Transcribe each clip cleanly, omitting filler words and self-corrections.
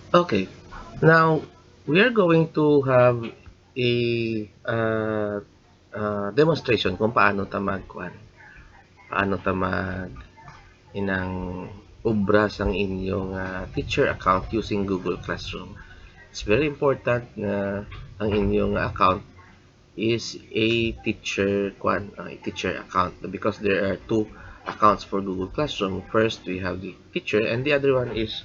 Okay, now we are going to have a demonstration kung paano ta magkuhan, paano ta mag inang ubra sang inyong teacher account using Google Classroom. It's very important na ang inyong account is a teacher a teacher account because there are two accounts for Google Classroom. First, we have the teacher and the other one is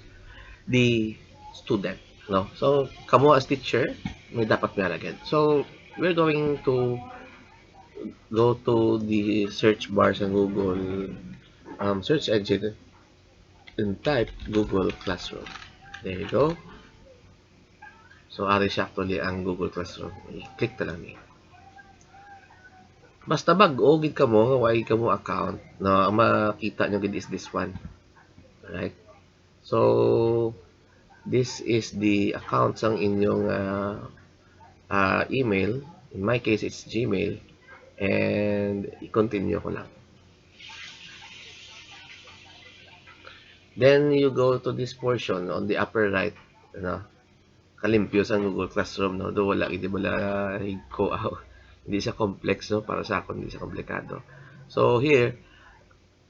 the student, no? So, kamo as teacher, may dapat nga lagyan. So, we're going to go to the search bar sa Google search engine and type Google Classroom. There you go. So, ari siya actually ang Google Classroom. I-click ta lang ni. Basta bag-o gid kamo nga way kamo account, no? Ang makita nyo gid is this one. Alright? So, this is the account sang inyong email. In my case, it's Gmail. And i-continue ko lang. Then you go to this portion on the upper right, ano, kalimpyo sa Google Classroom, no? Do wala, hindi wala ko out. Hindi siya complex, no? Para sa akin, hindi siya komplikado. So here,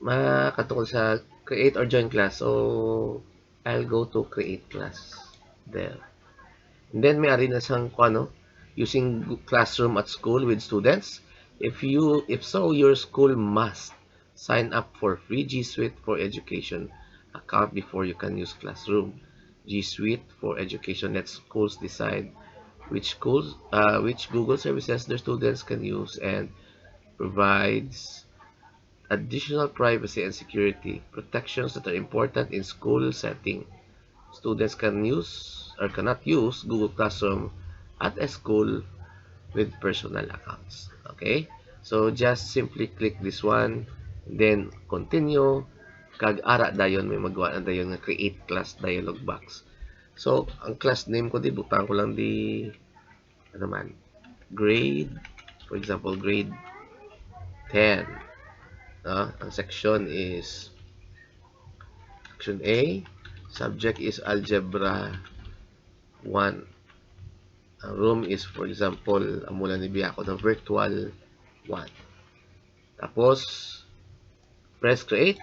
makatungkol sa create or join class. So I'll go to create class. There. And then may ari na siyang ano, using classroom at school with students. If so, your school must sign up for free G Suite for Education account before you can use Classroom. G Suite for Education lets schools decide which Google services their students can use and provides additional privacy and security protections that are important in school setting. Students can use or cannot use Google Classroom at a school with personal accounts. Okay? So just simply click this one, then continue. Kag ara dayon may magawa na dayon nga create class dialog box. So ang class name ko di butang ko lang di ano man grade, for example grade 10. Ang section is section A, subject is algebra 1. Ang room is for example amula ni biya ko ng virtual 1. Tapos press create.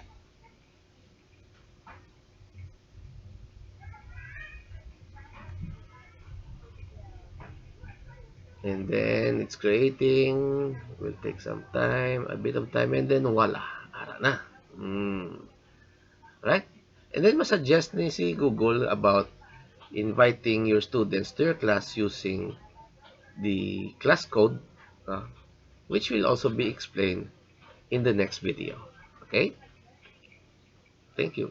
And then it's creating. Will take some time, a bit of time, and then voila, ara na. Right? And then masuggest ni si Google about inviting your students to your class using the class code, which will also be explained in the next video. Okay? Thank you.